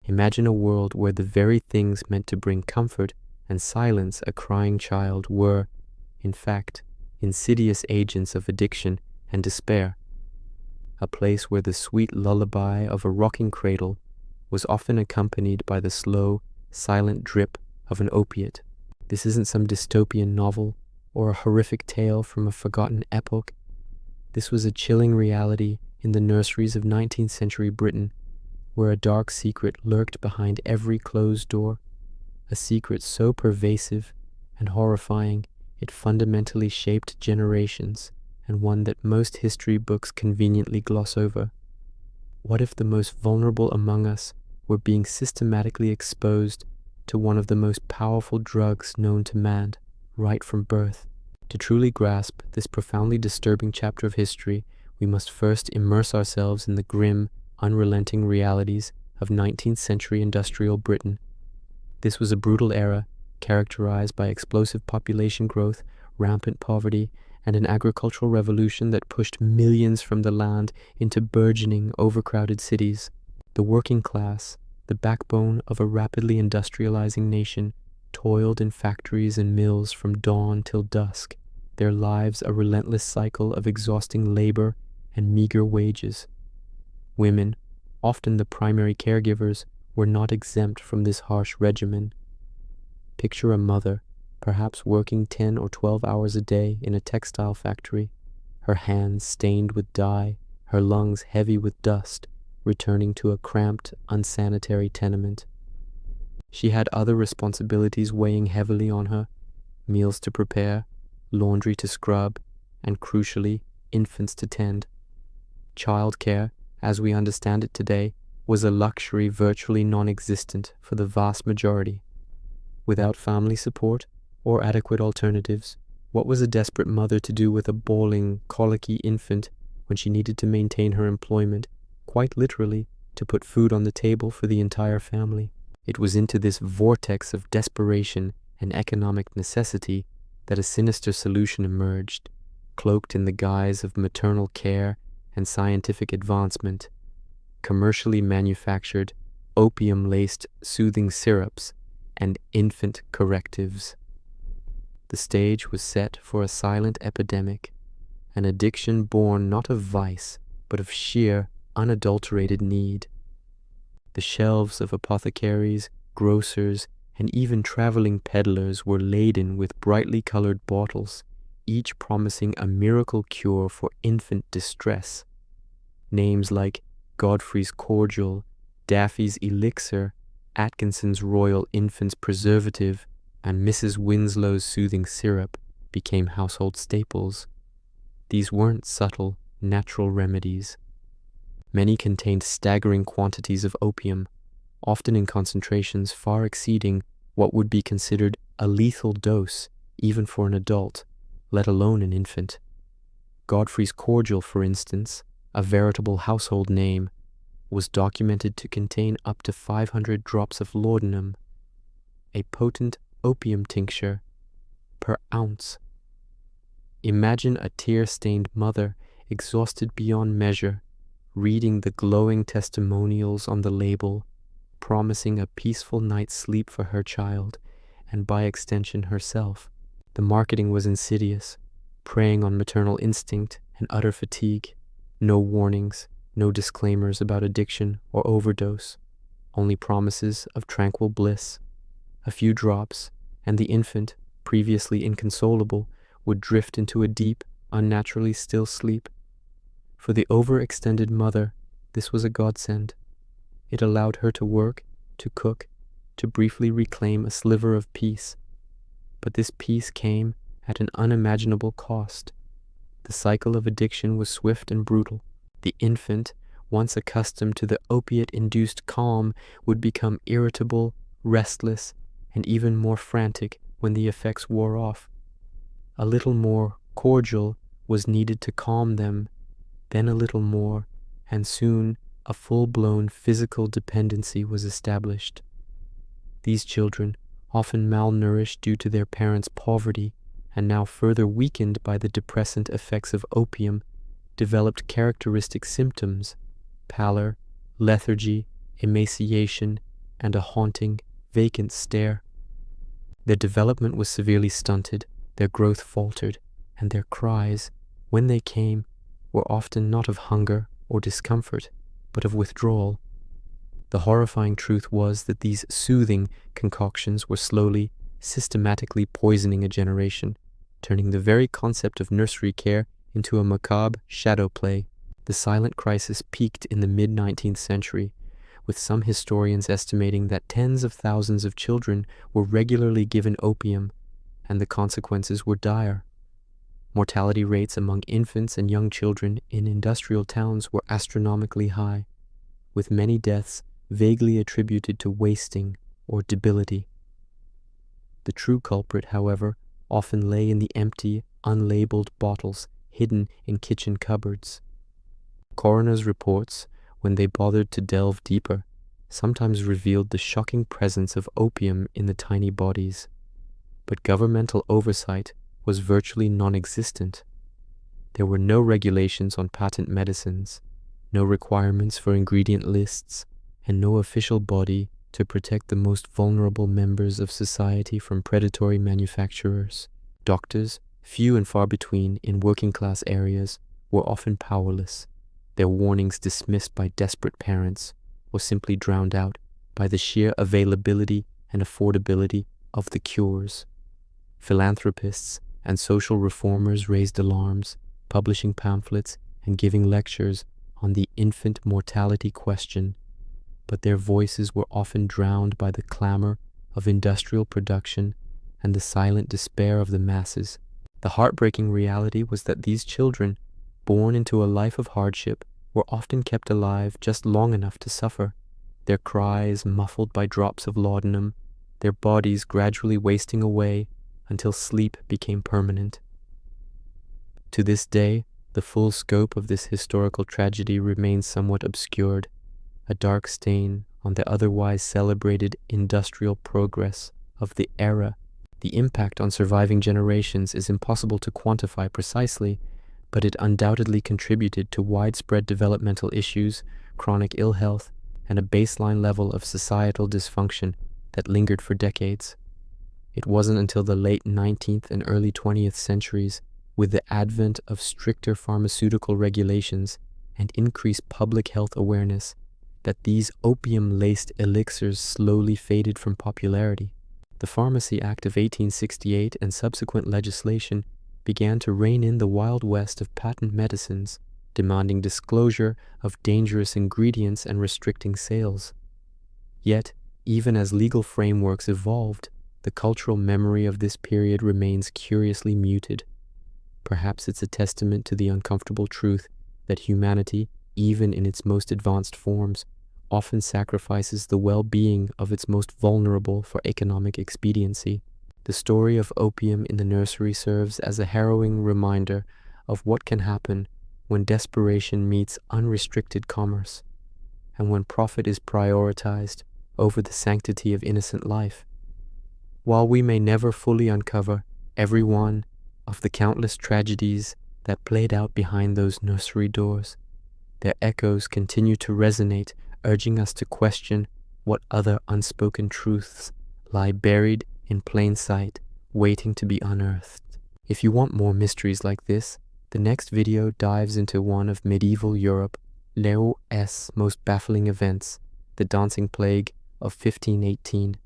Imagine a world where the very things meant to bring comfort and silence a crying child were, in fact, insidious agents of addiction and despair. A place where the sweet lullaby of a rocking cradle was often accompanied by the slow, silent drip of an opiate. This isn't some dystopian novel or a horrific tale from a forgotten epoch. This was a chilling reality in the nurseries of 19th century Britain, where a dark secret lurked behind every closed door, a secret so pervasive and horrifying it fundamentally shaped generations, and one that most history books conveniently gloss over. What if the most vulnerable among us were being systematically exposed to one of the most powerful drugs known to man right from birth? To truly grasp this profoundly disturbing chapter of history, we must first immerse ourselves in the grim, unrelenting realities of 19th century industrial Britain. This was a brutal era characterized by explosive population growth, rampant poverty, and an agricultural revolution that pushed millions from the land into burgeoning, overcrowded cities. The working class, the backbone of a rapidly industrializing nation, toiled in factories and mills from dawn till dusk, their lives a relentless cycle of exhausting labor and meager wages. Women, often the primary caregivers, were not exempt from this harsh regimen. Picture a mother, perhaps working 10 or 12 hours a day in a textile factory, her hands stained with dye, her lungs heavy with dust, returning to a cramped, unsanitary tenement. She had other responsibilities weighing heavily on her: meals to prepare, laundry to scrub, and crucially, infants to tend. Childcare, as we understand it today, was a luxury virtually non-existent for the vast majority. Without family support or adequate alternatives, what was a desperate mother to do with a bawling, colicky infant when she needed to maintain her employment, quite literally, to put food on the table for the entire family? It was into this vortex of desperation and economic necessity that a sinister solution emerged, cloaked in the guise of maternal care and scientific advancement: commercially manufactured, opium-laced soothing syrups and infant correctives. The stage was set for a silent epidemic, an addiction born not of vice, but of sheer, unadulterated need. The shelves of apothecaries, grocers, and even traveling peddlers were laden with brightly colored bottles, each promising a miracle cure for infant distress. Names like Godfrey's Cordial, Daffy's Elixir, Atkinson's Royal Infant's Preservative, and Mrs. Winslow's Soothing Syrup became household staples. These weren't subtle, natural remedies. Many contained staggering quantities of opium, often in concentrations far exceeding what would be considered a lethal dose even for an adult, let alone an infant. Godfrey's Cordial, for instance, a veritable household name, was documented to contain up to 500 drops of laudanum, a potent opium tincture, per ounce. Imagine a tear-stained mother, exhausted beyond measure, reading the glowing testimonials on the label, promising a peaceful night's sleep for her child, and by extension herself. The marketing was insidious, preying on maternal instinct and utter fatigue. No warnings, no disclaimers about addiction or overdose, only promises of tranquil bliss. A few drops, and the infant, previously inconsolable, would drift into a deep, unnaturally still sleep. For the overextended mother, this was a godsend. It allowed her to work, to cook, to briefly reclaim a sliver of peace. But this peace came at an unimaginable cost. The cycle of addiction was swift and brutal. The infant, once accustomed to the opiate-induced calm, would become irritable, restless, and even more frantic when the effects wore off. A little more cordial was needed to calm them, then a little more, and soon a full-blown physical dependency was established. These children, often malnourished due to their parents' poverty, and now further weakened by the depressant effects of opium, developed characteristic symptoms: pallor, lethargy, emaciation, and a haunting, vacant stare. Their development was severely stunted, their growth faltered, and their cries, when they came, were often not of hunger or discomfort, but of withdrawal. The horrifying truth was that these soothing concoctions were slowly, systematically poisoning a generation, turning the very concept of nursery care into a macabre shadow play. The silent crisis peaked in the mid-19th century, with some historians estimating that tens of thousands of children were regularly given opium, and the consequences were dire. Mortality rates among infants and young children in industrial towns were astronomically high, with many deaths vaguely attributed to wasting or debility. The true culprit, however, often lay in the empty, unlabeled bottles hidden in kitchen cupboards. Coroners' reports, when they bothered to delve deeper, sometimes revealed the shocking presence of opium in the tiny bodies. But governmental oversight was virtually non-existent. There were no regulations on patent medicines, no requirements for ingredient lists, and no official body to protect the most vulnerable members of society from predatory manufacturers. Doctors, few and far between in working-class areas, were often powerless, their warnings dismissed by desperate parents, or simply drowned out by the sheer availability and affordability of the cures. Philanthropists and social reformers raised alarms, publishing pamphlets and giving lectures on the infant mortality question, but their voices were often drowned by the clamor of industrial production and the silent despair of the masses. The heartbreaking reality was that these children, born into a life of hardship, were often kept alive just long enough to suffer, their cries muffled by drops of laudanum, their bodies gradually wasting away until sleep became permanent. To this day, the full scope of this historical tragedy remains somewhat obscured, a dark stain on the otherwise celebrated industrial progress of the era. The impact on surviving generations is impossible to quantify precisely, but it undoubtedly contributed to widespread developmental issues, chronic ill health, and a baseline level of societal dysfunction that lingered for decades. It wasn't until the late 19th and early 20th centuries, with the advent of stricter pharmaceutical regulations and increased public health awareness, that these opium-laced elixirs slowly faded from popularity. The Pharmacy Act of 1868 and subsequent legislation began to rein in the Wild West of patent medicines, demanding disclosure of dangerous ingredients and restricting sales. Yet, even as legal frameworks evolved, the cultural memory of this period remains curiously muted. Perhaps it's a testament to the uncomfortable truth that humanity, even in its most advanced forms, often sacrifices the well-being of its most vulnerable for economic expediency. The story of opium in the nursery serves as a harrowing reminder of what can happen when desperation meets unrestricted commerce, and when profit is prioritized over the sanctity of innocent life. While we may never fully uncover every one of the countless tragedies that played out behind those nursery doors, their echoes continue to resonate, urging us to question what other unspoken truths lie buried in plain sight, waiting to be unearthed. If you want more mysteries like this, the next video dives into one of medieval Europe, Leo's most baffling events, the Dancing Plague of 1518.